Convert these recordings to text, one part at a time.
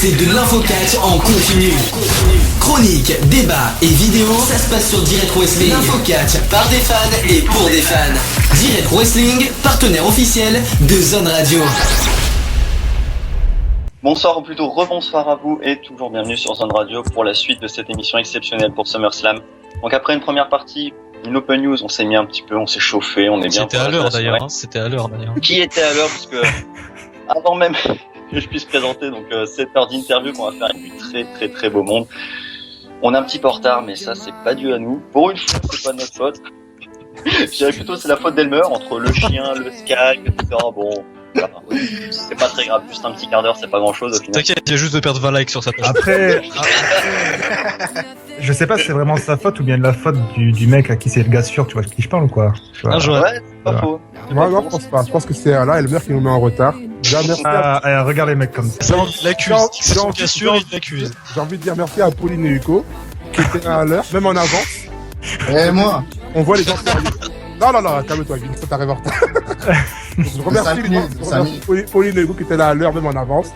c'est de l'info-catch en continu. Chronique, débat et vidéo, ça se passe sur Direct Wrestling. L'info-catch par des fans et pour des fans. Direct Wrestling, partenaire officiel de Zone Radio. Bonsoir ou plutôt rebonsoir à vous et toujours bienvenue sur Zone Radio pour la suite de cette émission exceptionnelle pour SummerSlam. Donc après une première partie, une open news, on s'est mis un petit peu, on s'est chauffé, on est bien. C'était à l'heure d'ailleurs, c'était à l'heure d'ailleurs. Qui était à l'heure parce que avant même que je puisse présenter donc cette heure d'interview qu'on va faire avec du très très très beau monde. On est un petit peu en retard, mais ça c'est pas dû à nous. Pour une fois, c'est pas notre faute. Je dirais plutôt c'est la faute d'Elmer entre le chien, le Skype, etc. Bon. C'est pas très grave, juste un petit quart d'heure, c'est pas grand chose au final. T'inquiète, il y a juste de perdre 20 likes sur sa page. Après, je sais pas si c'est vraiment sa faute ou bien de la faute du mec à qui c'est le gars sûr, tu vois de qui je parle ou quoi? Ouais, c'est pas faux. Moi, non, je pense pas. Je pense que c'est là, Elmer qui nous met en retard. Déjà, merci regarde les mecs comme ça. Il l'accuse, c'est son cas sûr, il l'accuse. J'ai envie de dire merci à Pauline et Hugo, qui étaient là à l'heure, même en avance. Et moi On voit les gens sérieux. Non, calme-toi, Guy, ça t'arrive en retard. Je remercie Pauline et Hugo qui étaient là à l'heure, même en avance.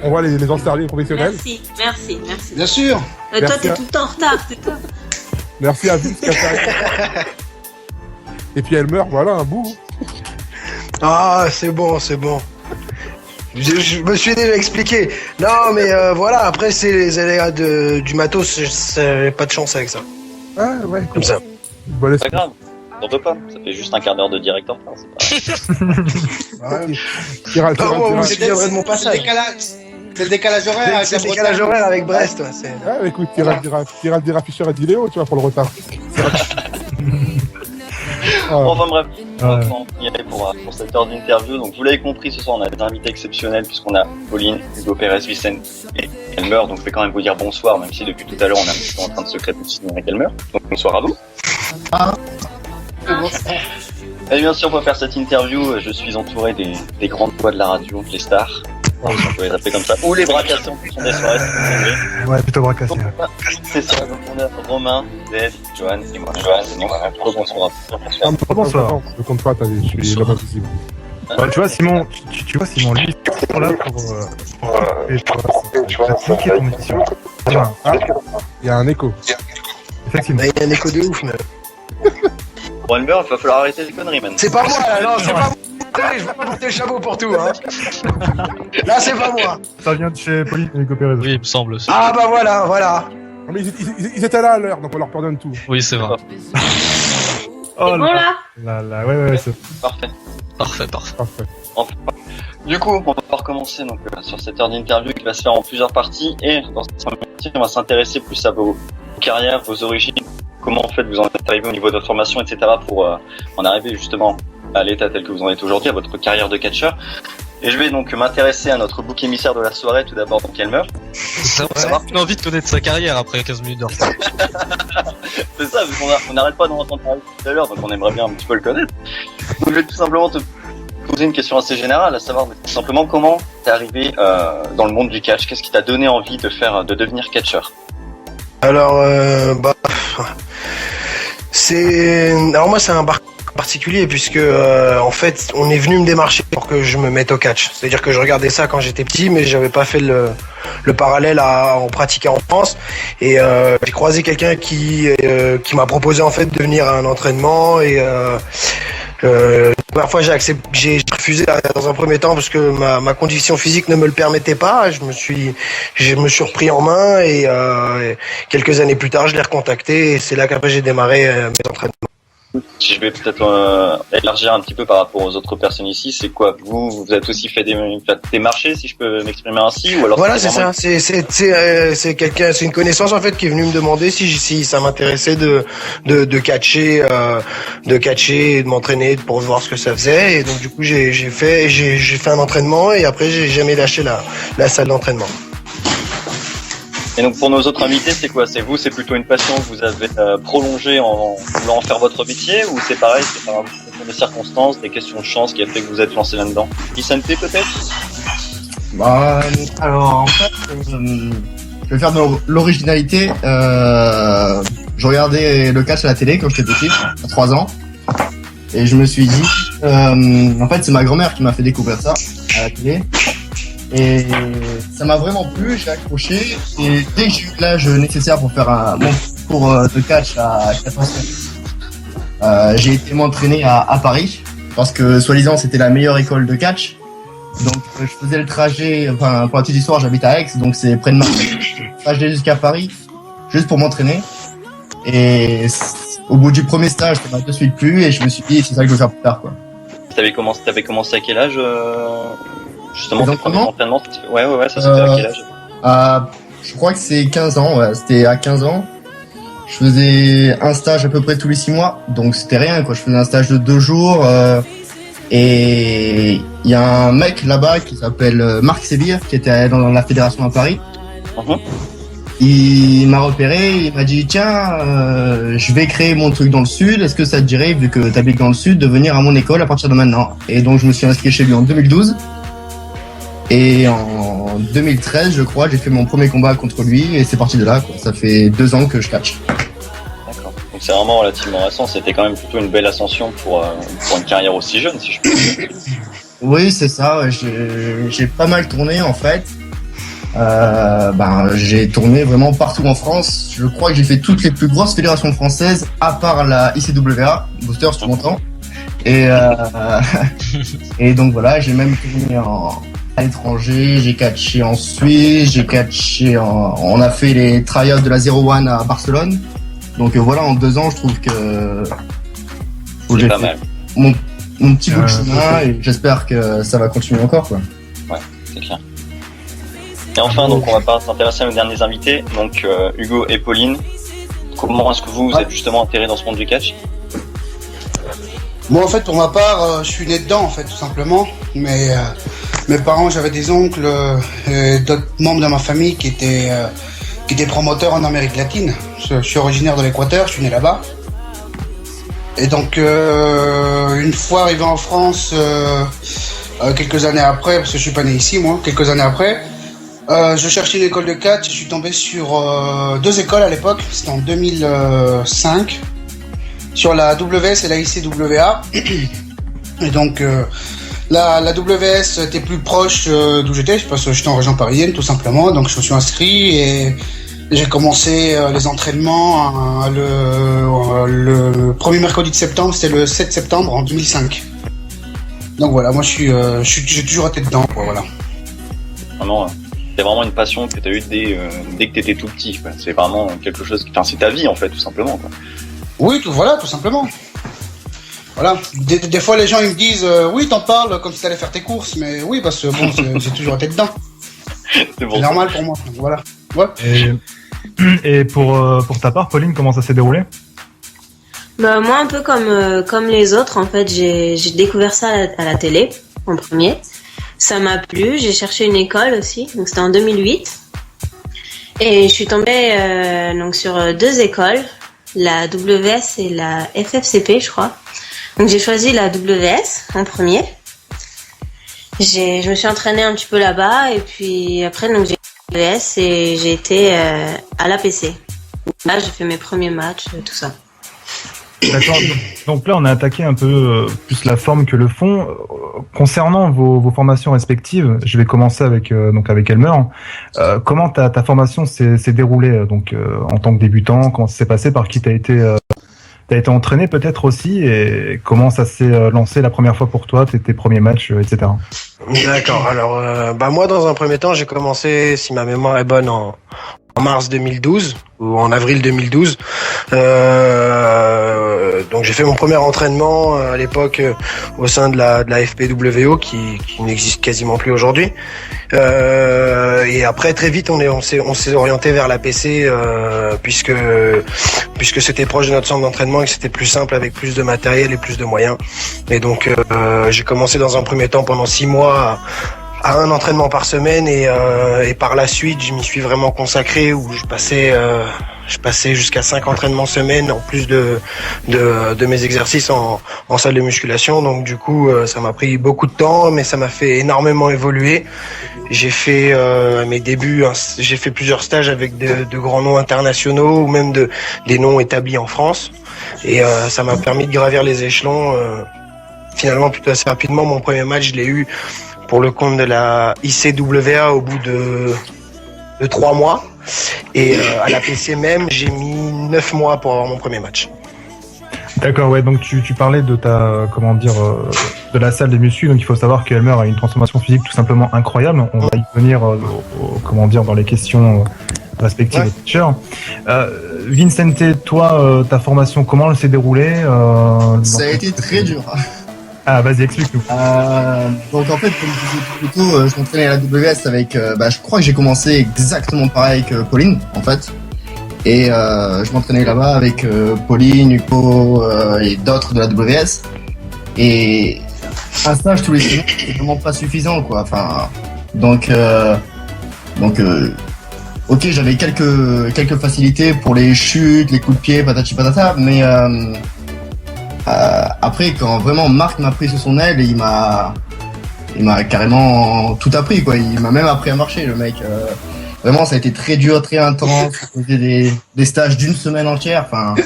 On voit les gens sérieux et professionnels. Merci. Bien sûr. Toi, t'es tout le temps en retard, c'est toi. Merci à Vince qui a fait. Et puis Elmer, voilà, un bout. Ah, c'est bon. Je me suis déjà expliqué. Non, mais voilà, après, c'est les aléas du matos, c'est pas de chance avec ça. Ah, ouais, comme ça. Bon, c'est pas grave, t'en veux pas. Ça fait juste un quart d'heure de direct en retard, c'est pas grave. C'est de mon passage. C'est le décalage horaire. C'est le décalage horaire avec Brest, ouais. Ah, écoute, t'iras le dire à Fischer et Diléo, tu vois, pour le retard. Enfin bref, on y aller pour cette heure d'interview. Donc vous l'avez compris, ce soir on a des invités exceptionnels puisqu'on a Pauline, Hugo Pérez, Vicente et Elmer. Donc je vais quand même vous dire bonsoir, même si depuis tout à l'heure on est un petit peu en train de se crépusiner avec Elmer. Donc bonsoir à vous. Et bien sûr pour faire cette interview, je suis entouré des grandes voix de la radio, les stars. Si on peut les appeler comme ça, ou les bras cassés en fonction des soirées. Ouais, plutôt bras cassés. C'est ça, donc on a Romain, Dave, Johan et moi. Bonsoir. Bonsoir. Je compte pas, je suis là-bas visible. Ouais, tu vois, Simon, lui, ils sont là pour expliquer ton émission. Il y a un écho. Effectivement. Il y a un écho de ouf, mais. Bon, Elmer, il va falloir arrêter les conneries, man. C'est pas moi, là, non, c'est pas moi. Je vais pas porter le chapeau pour tout, hein. Là, c'est pas moi. Ça vient de chez Pauline et Hugo Pérez. Oui, il me semble aussi. Ah, bah voilà. Non, mais ils étaient là à l'heure, donc on leur pardonne tout. Oui, c'est vrai. Oh là. Ouais, c'est Parfait. Enfin. Du coup, on va recommencer donc sur cette heure d'interview qui va se faire en plusieurs parties et dans cette première partie, on va s'intéresser plus à vos carrières, vos origines, comment en fait vous en êtes arrivé au niveau de votre formation, etc. pour en arriver justement à l'état tel que vous en êtes aujourd'hui, à votre carrière de catcheur. Et je vais donc m'intéresser à notre bouc émissaire de la soirée, tout d'abord donc Elmer. Ça va, on a envie de connaître sa carrière après 15 minutes de retard. C'est ça, on n'arrête pas d'en entendre parler tout à l'heure, donc on aimerait bien un petit peu le connaître. Donc je vais tout simplement te poser une question assez générale, à savoir tout simplement comment t'es arrivé dans le monde du catch, qu'est-ce qui t'a donné envie de devenir catcheur? Alors, alors moi c'est un parcours particulier puisque en fait on est venu me démarcher pour que je me mette au catch. C'est-à-dire que je regardais ça quand j'étais petit, mais j'avais pas fait le parallèle à en pratiquer en France. Et j'ai croisé quelqu'un qui m'a proposé en fait de venir à un entraînement et la première fois j'ai refusé dans un premier temps parce que ma condition physique ne me le permettait pas. Je me suis repris en main et quelques années plus tard je l'ai recontacté et c'est là qu'après j'ai démarré mes entraînements. Si je vais peut-être élargir un petit peu par rapport aux autres personnes ici, c'est quoi? Vous êtes aussi fait des marchés, si je peux m'exprimer ainsi, ou alors? Voilà, c'est ça. C'est quelqu'un, c'est une connaissance en fait qui est venue me demander si ça m'intéressait de catcher, et de m'entraîner pour voir ce que ça faisait. Et donc du coup j'ai fait un entraînement et après j'ai jamais lâché la salle d'entraînement. Et donc pour nos autres invités, c'est quoi? C'est plutôt une passion que vous avez prolongée en voulant en faire votre métier, ou c'est pareil, c'est par des circonstances, des questions de chance qui a fait que vous êtes lancé là-dedans? Vicente peut-être? Alors en fait, je vais faire de l'originalité. Je regardais le catch à la télé quand j'étais petit, à 3 ans, et je me suis dit, en fait c'est ma grand-mère qui m'a fait découvrir ça à la télé. Et ça m'a vraiment plu, j'ai accroché. Et dès que j'ai eu l'âge nécessaire pour faire mon cours de catch à 14 ans, j'ai été m'entraîner à Paris. Parce que, soi-disant, c'était la meilleure école de catch. Donc, je faisais le trajet, enfin, pour la petite histoire, j'habite à Aix, donc c'est près de Marseille. Trajet jusqu'à Paris, juste pour m'entraîner. Et au bout du premier stage, ça m'a de suite plu, et je me suis dit, c'est ça que je veux faire plus tard, quoi. T'avais commencé à quel âge, justement, tes premiers entraînements? Ouais, ça c'était à quel âge? Je crois que c'est 15 ans, ouais, c'était à 15 ans. Je faisais un stage à peu près tous les 6 mois, donc c'était rien, quoi. Je faisais un stage de 2 jours, et il y a un mec là-bas qui s'appelle Marc Sébir, qui était dans la fédération à Paris. Il m'a repéré, il m'a dit tiens, je vais créer mon truc dans le sud, est-ce que ça te dirait, vu que t'habites dans le sud, de venir à mon école à partir de maintenant? Et donc je me suis inscrit chez lui en 2012. Et en 2013, je crois, j'ai fait mon premier combat contre lui, et c'est parti de là, quoi. Ça fait 2 ans que je catch. D'accord. Donc c'est vraiment relativement récent, c'était quand même plutôt une belle ascension pour une carrière aussi jeune, si je peux dire. Oui, c'est ça, ouais. J'ai pas mal tourné en fait. J'ai tourné vraiment partout en France. Je crois que j'ai fait toutes les plus grosses fédérations françaises, à part la ICWA, Booster si tu m'entends. Et donc voilà, j'ai même tourné à l'étranger, j'ai catché en Suisse, j'ai catché on a fait les tryouts de la 01 à Barcelone. Donc voilà, en 2 ans, je trouve que c'est pas mal. Mon petit bout de chemin, et j'espère que ça va continuer encore, quoi. Ouais, c'est clair. Et enfin, donc, on va s'intéresser à nos derniers invités, donc Hugo et Pauline. Comment est-ce que vous êtes justement atterrés dans ce monde du catch? Moi, en fait, pour ma part, je suis né dedans, en fait, tout simplement. Mais mes parents, j'avais des oncles, d'autres membres de ma famille qui étaient promoteurs en Amérique latine. Je suis originaire de l'Équateur, je suis né là-bas. Et donc, une fois arrivé en France, quelques années après, parce que je suis pas né ici, moi, quelques années après, je cherchais une école de catch, je suis tombé sur 2 écoles à l'époque, c'était en 2005, sur la WS et la ICWA. Et donc, la WS était plus proche d'où j'étais, parce que j'étais en région parisienne, tout simplement, donc je me suis inscrit et j'ai commencé les entraînements le premier mercredi de septembre, c'était le 7 septembre en 2005. Donc voilà, moi j'ai toujours été dedans, quoi, voilà. Vraiment, c'est vraiment une passion que tu as eue dès que tu étais tout petit, quoi. C'est vraiment quelque chose, enfin c'est ta vie en fait, tout simplement, quoi. Oui, tout simplement. Voilà. Des fois les gens ils me disent oui, t'en parles comme si t'allais faire tes courses, mais oui, parce que bon, j'ai toujours été dedans. C'est normal pour moi, voilà. Ouais. Et pour ta part, Pauline, comment ça s'est déroulé? Bah moi un peu comme les autres, en fait, j'ai découvert ça à la télé en premier. Ça m'a plu, j'ai cherché une école aussi, donc c'était en 2008. Et je suis tombée donc sur 2 écoles, la WS et la FFCP, je crois. Donc j'ai choisi la WS en premier. Je me suis entraînée un petit peu là-bas, et puis après donc j'ai WS et j'ai été à l'APC. Là j'ai fait mes premiers matchs, tout ça. D'accord. Donc là, on a attaqué un peu plus la forme que le fond. Concernant vos formations respectives, je vais commencer avec Elmer. Comment ta formation s'est déroulée en tant que débutant? Comment ça s'est passé? Par qui t'as été entraîné peut-être aussi? Et comment ça s'est lancé la première fois pour toi, tes premiers matchs, etc. D'accord. Alors, moi, dans un premier temps, j'ai commencé, si ma mémoire est bonne, en mars 2012 ou en avril 2012. Donc j'ai fait mon premier entraînement à l'époque au sein de la FPWO qui n'existe quasiment plus aujourd'hui. Et après très vite on s'est orienté vers la PC puisque c'était proche de notre centre d'entraînement et que c'était plus simple avec plus de matériel et plus de moyens. Et donc j'ai commencé dans un premier temps pendant 6 mois à un entraînement par semaine et par la suite je m'y suis vraiment consacré où je passais jusqu'à 5 entraînements semaine en plus de mes exercices en salle de musculation. Donc du coup ça m'a pris beaucoup de temps mais ça m'a fait énormément évoluer. J'ai fait mes débuts, j'ai fait plusieurs stages avec de grands noms internationaux ou même des noms établis en France et ça m'a permis de gravir les échelons finalement plutôt assez rapidement. Mon premier match je l'ai eu pour le compte de la ICWA au bout de 3 mois. Et à la PC même, j'ai mis 9 mois pour avoir mon premier match. D'accord, ouais, donc tu parlais de de la salle des muscles, donc il faut savoir qu'Elmer a une transformation physique tout simplement incroyable. On va y venir, dans les questions respectives des teachers. Vincente, toi, ta formation, comment elle s'est déroulée Ça a été très dur. Ah, vas-y, explique-nous. Donc en fait, comme je disais plus tôt, je m'entraînais à la WS avec, je crois que j'ai commencé exactement pareil que Pauline, en fait. Et je m'entraînais là-bas avec Pauline, Hugo et d'autres de la WS. Et un stage tous les semaines, c'est vraiment pas suffisant, quoi. Enfin, donc, ok, j'avais quelques facilités pour les chutes, les coups de pied, patati patata, mais après, quand vraiment Marc m'a pris sous son aile, il m'a carrément tout appris, quoi. Il m'a même appris à marcher, le mec. Vraiment, ça a été très dur, très intense. On faisait des stages d'une semaine entière. Enfin,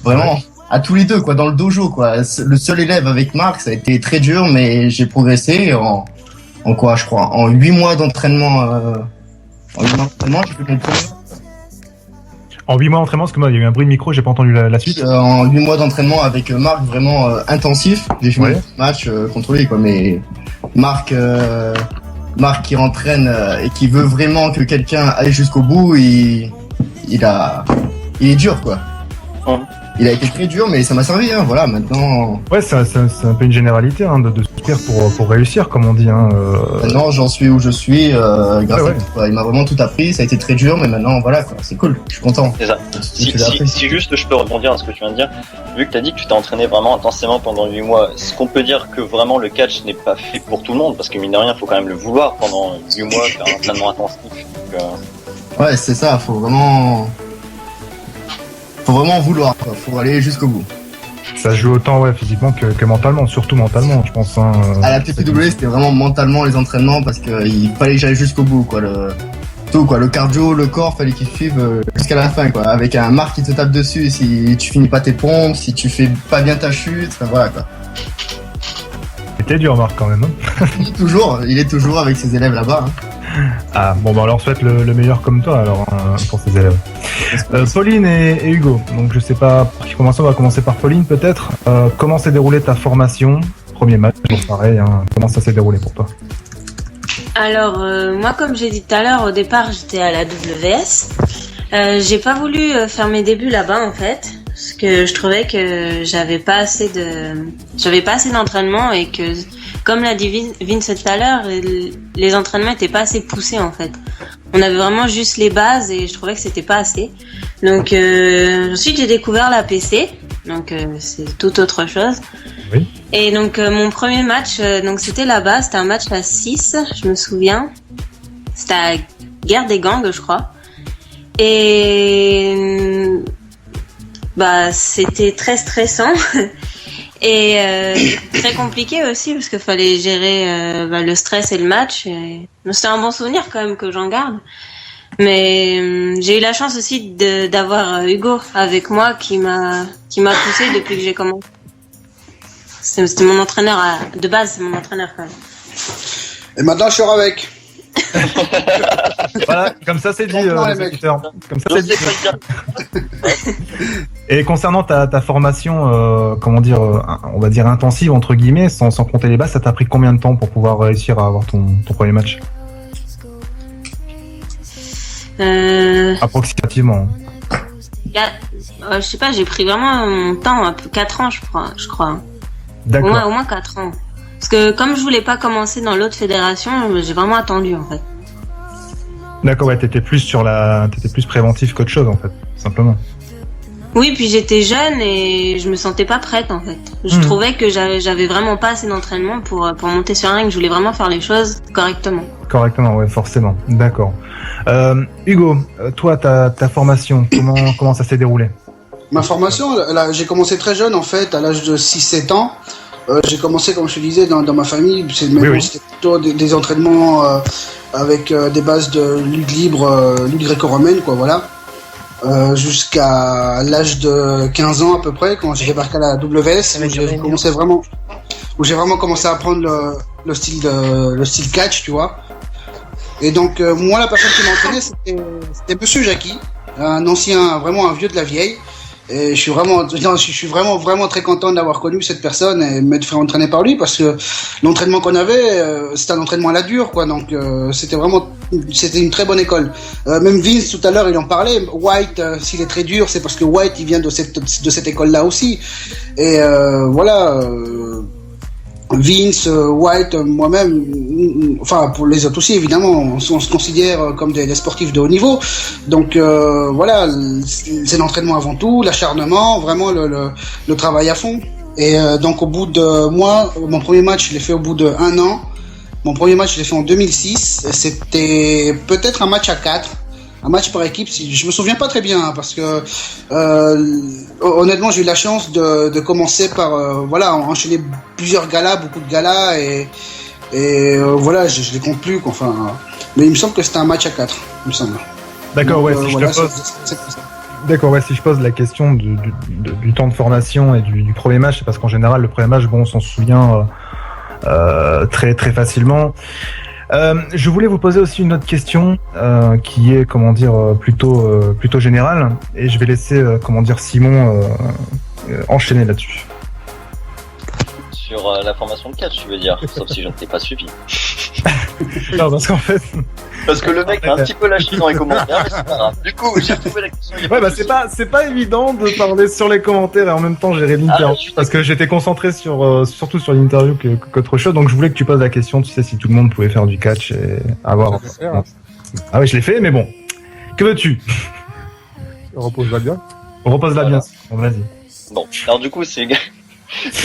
vraiment, à tous les deux, quoi, dans le dojo, quoi. Le seul élève avec Marc, ça a été très dur, mais j'ai progressé en 8 mois d'entraînement. J'ai fait mon premier. En 8 mois d'entraînement, parce que moi, il y a eu un bruit de micro, j'ai pas entendu la suite. En 8 mois d'entraînement avec Marc, vraiment intensif. J'ai fait mon match contre lui, quoi. Mais Marc qui entraîne et qui veut vraiment que quelqu'un aille jusqu'au bout, il est dur, quoi. Il a été très dur, mais ça m'a servi, hein. Voilà, maintenant. Ouais, c'est un peu une généralité, hein, de soutenir pour réussir, comme on dit, hein. Maintenant, j'en suis où je suis, grâce à lui, quoi. Il m'a vraiment tout appris, ça a été très dur, mais maintenant, voilà, quoi. C'est cool, je suis content. C'est ça. Si juste je peux rebondir à ce que tu viens de dire, vu que tu as dit que tu t'es entraîné vraiment intensément pendant 8 mois, est-ce qu'on peut dire que vraiment le catch n'est pas fait pour tout le monde? Parce que mine de rien, il faut quand même le vouloir pendant 8 mois, faire un entraînement intensif. Ouais, c'est ça, faut vraiment vouloir, quoi. Faut aller jusqu'au bout. Ça joue autant physiquement que mentalement, surtout mentalement, je pense. Hein, à la TPW, c'était vraiment mentalement les entraînements parce qu'il fallait que j'aille jusqu'au bout, quoi. Le cardio, le corps, fallait qu'il suive jusqu'à la fin, quoi. Avec un Marc qui te tape dessus si tu finis pas tes pompes, si tu fais pas bien ta chute, enfin, voilà, quoi. C'était dur, Marc, quand même. Hein. Il est toujours avec ses élèves là-bas. Hein. Ah, bon, bah alors souhaite le meilleur comme toi, alors, pour ses élèves. Pauline et Hugo, donc je sais pas par qui commencer, on va commencer par Pauline peut-être. Comment s'est déroulée ta formation? Premier match, pareil, hein. Comment ça s'est déroulé pour toi? Alors, moi, comme j'ai dit tout à l'heure, au départ, j'étais à la WS. J'ai pas voulu faire mes débuts là-bas, en fait, parce que je trouvais que j'avais pas assez d'entraînement et que, comme l'a dit Vince tout à l'heure, les entraînements étaient pas assez poussés, en fait. On avait vraiment juste les bases et je trouvais que c'était pas assez. Donc, ensuite, j'ai découvert la PC. Donc, c'est tout autre chose. Oui. Et donc, mon premier match, donc c'était là-bas. C'était un match à 6, je me souviens. C'était à Guerre des Gangs, je crois. Et c'était très stressant. Et très compliqué aussi parce qu'il fallait gérer le stress et le match. C'était un bon souvenir quand même que j'en garde. Mais j'ai eu la chance aussi d'avoir Hugo avec moi qui m'a poussé depuis que j'ai commencé. C'était mon entraîneur de base, c'est mon entraîneur quand même. Et maintenant je sors avec. Voilà, comme ça c'est dit, les écouteurs. Comme ça c'est dit. Et concernant ta formation, on va dire intensive entre guillemets, sans compter les bases, ça t'a pris combien de temps pour pouvoir réussir à avoir ton premier match? Approximativement. Je sais pas, j'ai pris vraiment mon temps, un peu 4 ans je crois. D'accord. Au moins 4 ans. Parce que comme je voulais pas commencer dans l'autre fédération, j'ai vraiment attendu en fait. D'accord, ouais, t'étais plus préventif qu'autre chose en fait, simplement. Oui, puis j'étais jeune et je me sentais pas prête en fait. Je trouvais que j'avais vraiment pas assez d'entraînement pour monter sur un ring. Je voulais vraiment faire les choses correctement. Correctement, ouais, forcément. D'accord. Hugo, toi, ta formation, comment ça s'est déroulé? Ma formation, là, j'ai commencé très jeune en fait, à l'âge de 6-7 ans. J'ai commencé, comme je te disais, dans ma famille. C'était plutôt des entraînements avec des bases de lutte libre, lutte gréco-romaine, quoi, voilà. Jusqu'à l'âge de 15 ans à peu près, quand j'ai débarqué à la WS, où j'ai vraiment commencé à apprendre le style catch, tu vois. Et donc moi, la personne qui m'a entraîné, c'était Monsieur Jackie, un ancien, vraiment un vieux de la vieille. Et je suis vraiment très content d'avoir connu cette personne et de me faire entraîner par lui, parce que l'entraînement qu'on avait, c'était un entraînement à la dure, quoi. Donc c'était une très bonne école. Même Vince tout à l'heure, il en parlait. White, s'il est très dur, c'est parce que White, il vient de cette école-là aussi. Et voilà. Vince, White, moi-même, enfin pour les autres aussi évidemment, on se considère comme des sportifs de haut niveau. Donc voilà, c'est l'entraînement avant tout, l'acharnement, vraiment le travail à fond. Et donc au bout de mon premier match, je l'ai fait au bout d'1 an. Mon premier match, je l'ai fait en 2006. C'était peut-être un match à 4. Un match par équipe, je me souviens pas très bien, hein, parce que honnêtement j'ai eu la chance de commencer par enchaîner plusieurs galas, beaucoup de galas, et voilà, je les compte plus, quoi, enfin, mais il me semble que c'était un match à 4, il me semble. D'accord, ouais, si voilà, je te pose... D'accord, ouais, si je pose la question du temps de formation et du premier match, c'est parce qu'en général le premier match, bon, on s'en souvient très très facilement. Je voulais vous poser aussi une autre question qui est, comment dire, plutôt générale, et je vais laisser, Simon enchaîner là-dessus. Sur la formation de catch, tu veux dire, sauf si je ne t'ai pas suivi. Non, parce qu'en fait... Parce que le mec a un petit peu lâché dans les commentaires, mais c'est pas grave. Du coup, j'ai trouvé la question. Ouais, bah c'est pas évident de parler sur les commentaires et en même temps gérer l'interview, parce que j'étais concentré surtout sur l'interview qu'autre chose, donc je voulais que tu poses la question, tu sais, si tout le monde pouvait faire du catch et avoir... Ah oui, je l'ai fait, mais bon. Que veux-tu? Repose-la bien. Repose-la bien, bon, vas-y. Bon, alors du coup, c'est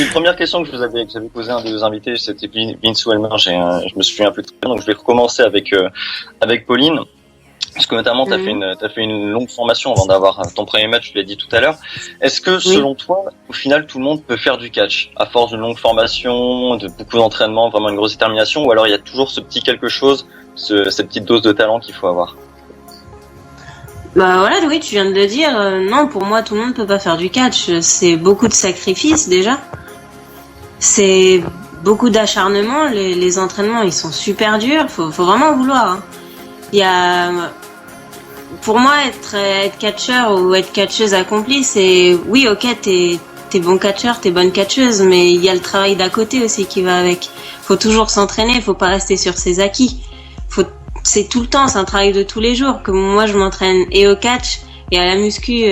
une première question que j'avais posée à un des invités, c'était Vince ou Elmer, je me souviens plus très bien, donc je vais recommencer avec Pauline. Parce que notamment, t'as fait une longue formation avant d'avoir ton premier match, tu l'as dit tout à l'heure. Est-ce que, selon toi, au final, tout le monde peut faire du catch, à force d'une longue formation, de beaucoup d'entraînement, vraiment une grosse détermination, ou alors il y a toujours ce petit quelque chose, cette petite dose de talent qu'il faut avoir? Bah voilà, oui, tu viens de le dire. Non, pour moi, tout le monde peut pas faire du catch. C'est beaucoup de sacrifices déjà. C'est beaucoup d'acharnement. Les entraînements, ils sont super durs. Faut vraiment vouloir. Hein. Il y a, pour moi, être catcheur ou être catcheuse accomplie, c'est oui, ok, t'es bon catcheur, t'es bonne catcheuse, mais il y a le travail d'à côté aussi qui va avec. Faut toujours s'entraîner. Faut pas rester sur ses acquis. C'est tout le temps, c'est un travail de tous les jours. Comme moi, je m'entraîne et au catch et à la muscu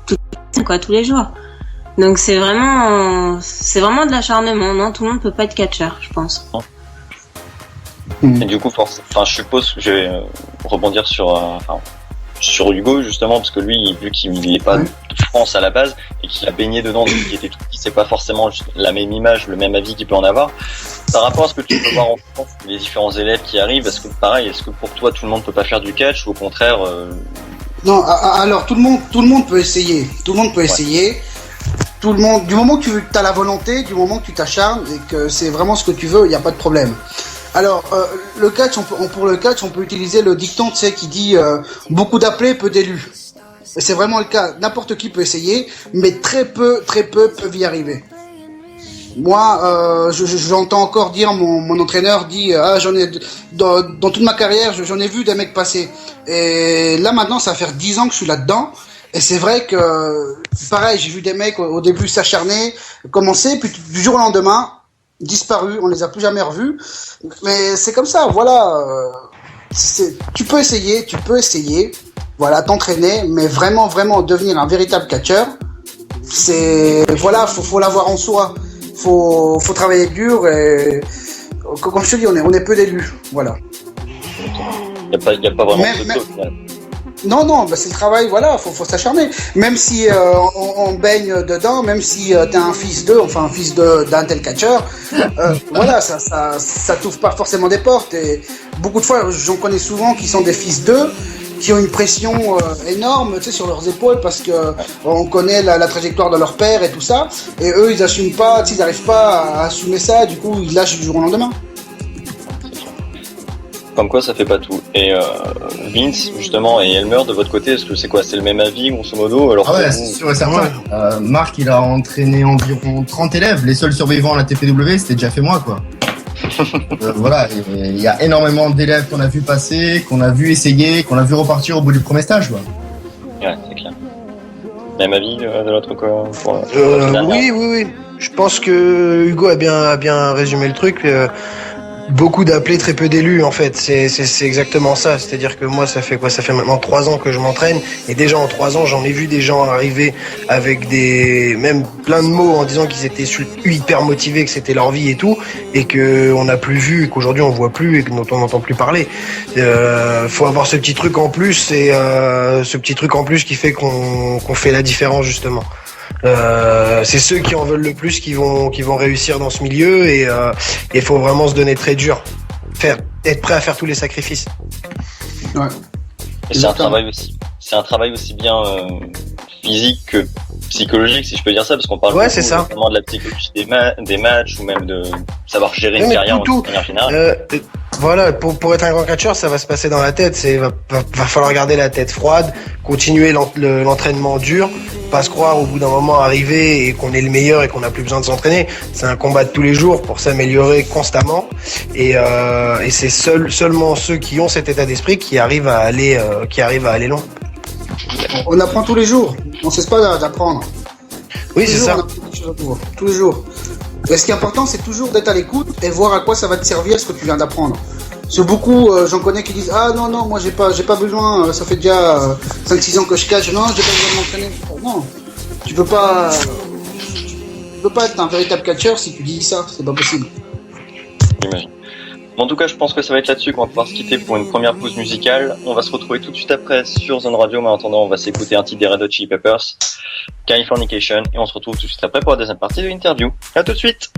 tous les jours. Donc c'est vraiment de l'acharnement. Non, tout le monde peut pas être catcheur, je pense. Et du coup, je suppose que je vais rebondir sur Hugo justement, parce que lui, vu qu'il n'est pas de France à la base et qu'il a baigné dedans depuis qu'il était tout petit, c'est pas forcément la même image, le même avis qu'il peut en avoir. Par rapport à ce que tu peux voir en France, les différents élèves qui arrivent, est-ce que pour toi tout le monde peut pas faire du catch, ou au contraire Non, alors tout le monde peut essayer. Tout le monde peut essayer. Tout le monde, du moment que tu as la volonté, du moment que tu t'acharnes et que c'est vraiment ce que tu veux, il n'y a pas de problème. Alors, le catch, pour le catch, on peut utiliser le dicton, tu sais, qui dit beaucoup d'appelés, peu d'élus. Et c'est vraiment le cas. N'importe qui peut essayer, mais très peu peuvent y arriver. Moi, j'entends encore dire, mon entraîneur dit, j'en ai dans toute ma carrière, j'en ai vu des mecs passer. Et là maintenant, ça va faire 10 ans que je suis là-dedans. Et c'est vrai que, pareil, j'ai vu des mecs au début s'acharner, commencer, puis du jour au lendemain, disparus, on les a plus jamais revus. Mais c'est comme ça, voilà. Tu peux essayer, voilà, t'entraîner, mais vraiment devenir un véritable catcheur, faut l'avoir en soi. Faut travailler dur et, comme je te dis, on est peu d'élus, voilà. Il y a pas vraiment de au final. Non, c'est le travail, voilà, faut s'acharner. Même si on baigne dedans, même si t'es un fils d'un tel catcheur, voilà, ça t'ouvre pas forcément des portes. Et beaucoup de fois, j'en connais souvent qui sont des fils d'eux, qui ont une pression énorme, tu sais, sur leurs épaules, parce que on connaît la trajectoire de leur père et tout ça. Et eux, ils assument pas, ils n'arrivent pas à assumer ça. Du coup, ils lâchent du jour au lendemain. Comme quoi, ça fait pas tout. Et Vince, justement, et Elmer, de votre côté, est-ce que c'est quoi? C'est le même avis, grosso modo? Alors, c'est sûr et certain. Marc, il a entraîné environ 30 élèves. Les seuls survivants à la TPW, c'était déjà fait moi, quoi. Voilà, il y a énormément d'élèves qu'on a vu passer, qu'on a vu essayer, qu'on a vu repartir au bout du premier stage, quoi. Ouais, c'est clair. Même avis de l'autre quoi. Oui. Je pense que Hugo a bien résumé le truc. Beaucoup d'appelés, très peu d'élus en fait. C'est exactement ça. C'est-à-dire que moi, ça fait maintenant 3 ans que je m'entraîne. Et déjà en 3 ans, j'en ai vu des gens arriver avec même plein de mots en disant qu'ils étaient hyper motivés, que c'était leur vie et tout. Et qu'on n'a plus vu, et qu'aujourd'hui on voit plus et dont on n'entend plus parler. Faut avoir ce petit truc en plus et ce petit truc en plus qui fait qu'on fait la différence justement. C'est ceux qui en veulent le plus qui vont réussir dans ce milieu et il faut vraiment se donner très dur, être prêt à faire tous les sacrifices. Ouais. Et c'est un travail aussi bien physique que psychologique, si je peux dire ça, parce qu'on parle notamment de la psychologie des matchs ou même de savoir gérer une carrière en manière générale. Voilà, pour être un grand catcheur, ça va se passer dans la tête. Va falloir garder la tête froide, continuer l'entraînement dur, pas se croire au bout d'un moment arriver et qu'on est le meilleur et qu'on n'a plus besoin de s'entraîner. C'est un combat de tous les jours pour s'améliorer constamment. Et c'est seulement ceux qui ont cet état d'esprit qui arrivent à aller loin. On apprend tous les jours. On ne cesse pas d'apprendre. Oui, c'est ça. Tous les jours. Et ce qui est important, c'est toujours d'être à l'écoute et voir à quoi ça va te servir ce que tu viens d'apprendre. C'est beaucoup, j'en connais qui disent « Ah non, moi j'ai pas besoin, ça fait déjà 5-6 ans que je catch, non, j'ai pas besoin de m'entraîner. » Non, tu peux pas être un véritable catcheur si tu dis ça, c'est pas possible. J'imagine. Bon, en tout cas, je pense que ça va être là-dessus qu'on va pouvoir se quitter pour une première pause musicale. On va se retrouver tout de suite après sur Zone Radio, mais en attendant, on va s'écouter un titre des Red Hot Chili Peppers, Californication, et on se retrouve tout de suite après pour la deuxième partie de l'interview. À tout de suite!